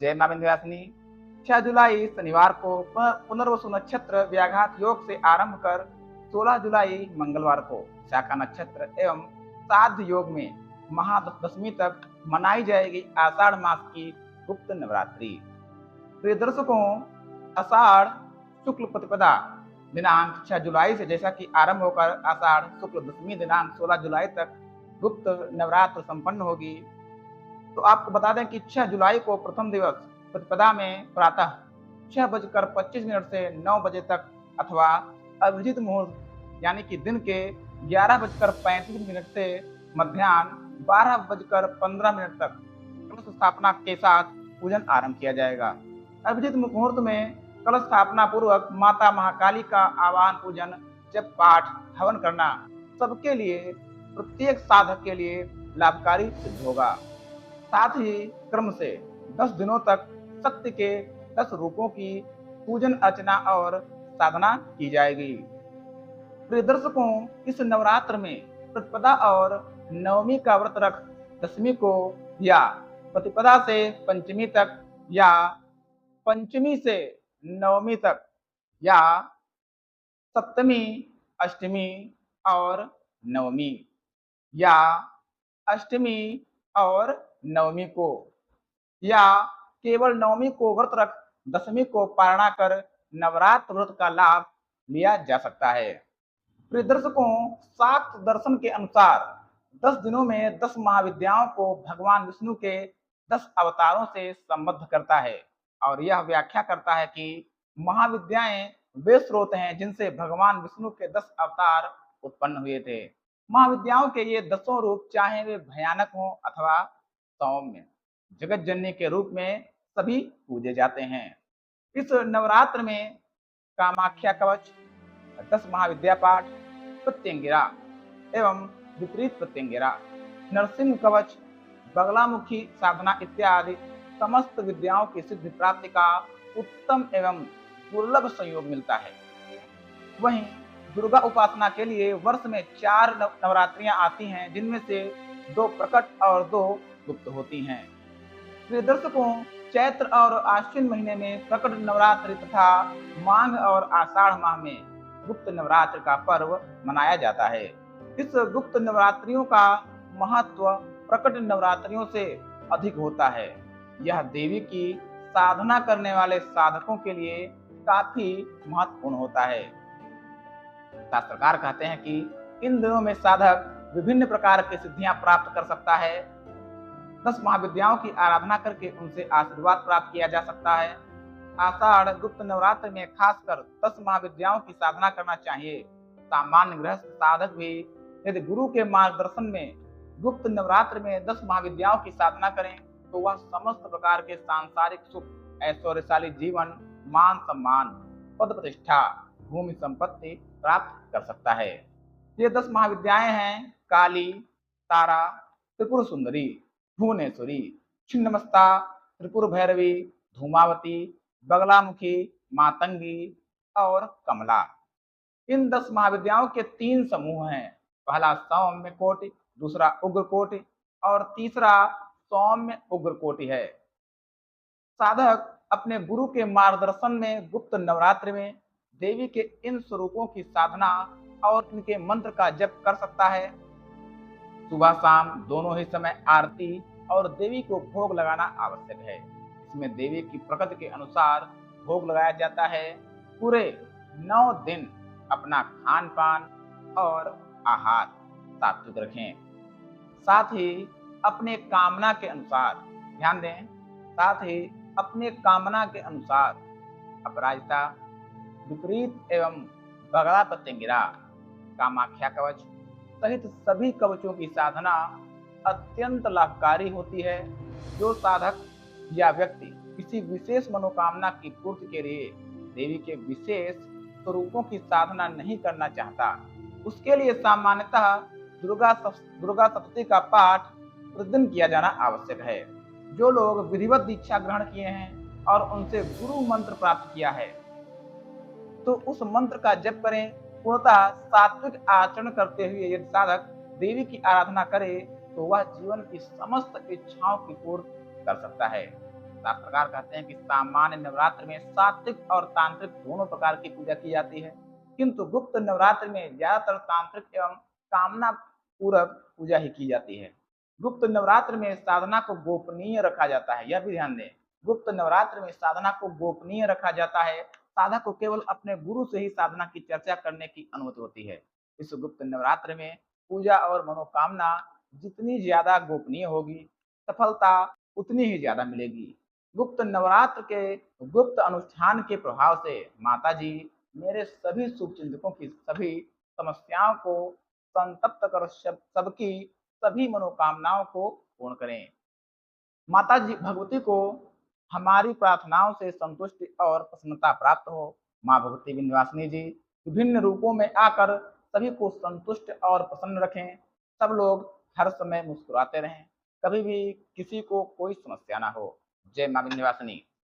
जय मां विंध्यवासिनी। 6 जुलाई शनिवार को पुनर्वसु नक्षत्र व्याघात योग से आरंभ कर 16 जुलाई मंगलवार को शाखा नक्षत्र एवं साध्य योग में महादशमी तक मनाई जाएगी आषाढ़ मास की गुप्त नवरात्रि। प्रिय दर्शकों, आषाढ़ शुक्ल प्रतिपदा दिनांक 6 जुलाई से जैसा कि आरंभ होकर आषाढ़ शुक्ल दशमी दिनांक 16 जुलाई तक गुप्त नवरात्र संपन्न होगी। तो आपको बता दें कि 6 जुलाई को प्रथम दिवस प्रतिपदा में प्रातः 6:25 से 9 बजे तक अथवा अभिजित मुहूर्त यानी कि दिन के 11:35 से मध्याह्न 12:15 तक कलश स्थापना के साथ पूजन आरंभ किया जाएगा। अभिजित मुहूर्त में कलश स्थापना पूर्वक माता महाकाली का आवाहन पूजन जप पाठ हवन करना सबके लिए, प्रत्येक साधक के लिए लाभकारी सिद्ध होगा। साथ ही क्रम से 10 दिनों तक शक्ति के 10 रूपों की पूजन अर्चना और साधना की जाएगी। प्रिय दर्शकों, इस नवरात्र में प्रतिपदा और नवमी का व्रत रख दशमी को या प्रतिपदा से पंचमी तक या पंचमी से नवमी तक या सप्तमी, अष्टमी और नवमी या अष्टमी और नवमी को या केवल नवमी को व्रत रख दशमी को पारणा कर नवरात्र व्रत का लाभ लिया जा सकता है। प्रिय दर्शकों, शाक्त दर्शन के अनुसार 10 दिनों में 10 महाविद्याओं को भगवान विष्णु के 10 अवतारों से संबद्ध करता है और यह व्याख्या करता है कि महाविद्याएं वे स्रोत हैं जिनसे भगवान विष्णु के 10 अवतार उत्पन्न हुए थे। महाविद्याओं के ये 10 रूप, चाहे वे भयानक हों अथवा सौम्य, जगत जननी के रूप में सभी पूजे जाते हैं। इस नवरात्र में कामाख्या कवच, 10 महाविद्या पाठ, प्रत्यंगिरा एवं विपरीत प्रत्यंगिरा, नरसिंह कवच, बगलामुखी साधना इत्यादि समस्त विद्याओं की सिद्धि प्राप्ति का उत्तम एवं दुर्लभ संयोग मिलता है। वहीं दुर्गा उपासना के लिए वर्ष में 4 नवरात्रियां आती हैं, जिनमें से 2 प्रकट और 2 गुप्त होती हैं। प्रिय दर्शकों, चैत्र और आश्विन महीने में प्रकट नवरात्रि तथा माघ और आषाढ़ माह में गुप्त नवरात्र का पर्व मनाया जाता है। इस गुप्त नवरात्रियों का महत्व प्रकट नवरात्रियों से अधिक होता है। यह देवी की साधना करने वाले साधकों के लिए काफी महत्वपूर्ण होता है। शास्त्रकार कहते हैं कि इन दिनों में साधक विभिन्न प्रकार की सिद्धियां प्राप्त कर सकता है। 10 महाविद्याओं की आराधना करके उनसे आशीर्वाद प्राप्त किया जा सकता है। आषाढ़ गुप्त नवरात्र में खासकर 10 महाविद्याओं की साधना करना चाहिए। सामान्य गृहस्थ साधक भी यदि गुरु के मार्गदर्शन में गुप्त नवरात्र में 10 महाविद्याओं की साधना करें तो वह समस्त प्रकार के सांसारिक सुख, ऐश्वर्यशाली जीवन, मान सम्मान, पद प्रतिष्ठा, भूमि संपत्ति प्राप्त कर सकता है। ये 10 महाविद्याएं हैं काली, तारा, त्रिपुर सुंदरी, भुवनेश्वरी, छिन्नमस्ता, त्रिपुर भैरवी, धूमावती, बगलामुखी, मातंगी और कमला। इन 10 महाविद्याओं के 3 समूह हैं। पहला सौम्य कोटि, दूसरा उग्र कोटि और तीसरा सौम्य उग्र कोटि है। साधक अपने गुरु के मार्गदर्शन में गुप्त नवरात्रि में देवी के इन स्वरूपों की साधना और इनके मंत्र का जप कर सकता है। सुबह शाम दोनों ही समय आरती और देवी को भोग लगाना आवश्यक है। इसमें देवी की प्रकृति के अनुसार भोग लगाया जाता है। पूरे 9 दिन अपना खान पान और आहार सात्विक रखें। साथ ही अपने कामना के अनुसार, ध्यान दें, साथ ही अपने कामना के अनुसार अपराजिता, विपरीत एवं बगला प्रत्यंगिरा, कामाख्या कवच सहित सभी कवचों की साधना अत्यंत लाभकारी होती है। जो साधक या व्यक्ति किसी विशेष मनोकामना की पूर्ति के लिए देवी के विशेष स्वरूपों की साधना नहीं करना चाहता, उसके लिए सामान्यतः दुर्गा सप्तशती का पाठ प्रतिदिन किया जाना आवश्यक है। जो लोग विधिवत दीक्षा ग्रहण किए हैं और उनसे गुरु मंत्र प्राप्त किया है तो उस मंत्र का जप करें। पूर्णतः सात्विक आचरण करते हुए यदि साधक देवी की आराधना करे तो वह जीवन की समस्त इच्छाओं की पूर्ति कर सकता है। शास्त्रकार कहते हैं कि सामान्य नवरात्र में सात्विक और तांत्रिक दोनों प्रकार की पूजा की जाती है, किंतु गुप्त नवरात्र में ज्यादातर तांत्रिक एवं कामना पूरक पूजा ही की जाती है। गुप्त नवरात्र में साधना को गोपनीय रखा जाता है, यह भी ध्यान दें। गुप्त नवरात्र में साधना को गोपनीय रखा जाता है। साधक को केवल अपने गुरु से ही साधना की चर्चा करने की अनुमति होती है। इस गुप्त नवरात्र में पूजा और मनोकामना जितनी ज्यादा गोपनीय होगी, सफलता उतनी ही ज्यादा मिलेगी। गुप्त नवरात्र के गुप्त अनुष्ठान के प्रभाव से माता जी मेरे सभी शुभचिंतकों की सभी समस्याओं को संतप्त कर सबकी सभी मनोकामनाओं को पूर्ण करें। माता जी भगवती को हमारी प्रार्थनाओं से संतुष्टि और प्रसन्नता प्राप्त हो। माँ भगवती विंध्यवासिनी जी विभिन्न रूपों में आकर सभी को संतुष्ट और प्रसन्न रखें। सब लोग हर समय मुस्कुराते रहें, कभी भी किसी को कोई समस्या ना हो। जय माँ विंध्यवासिनी।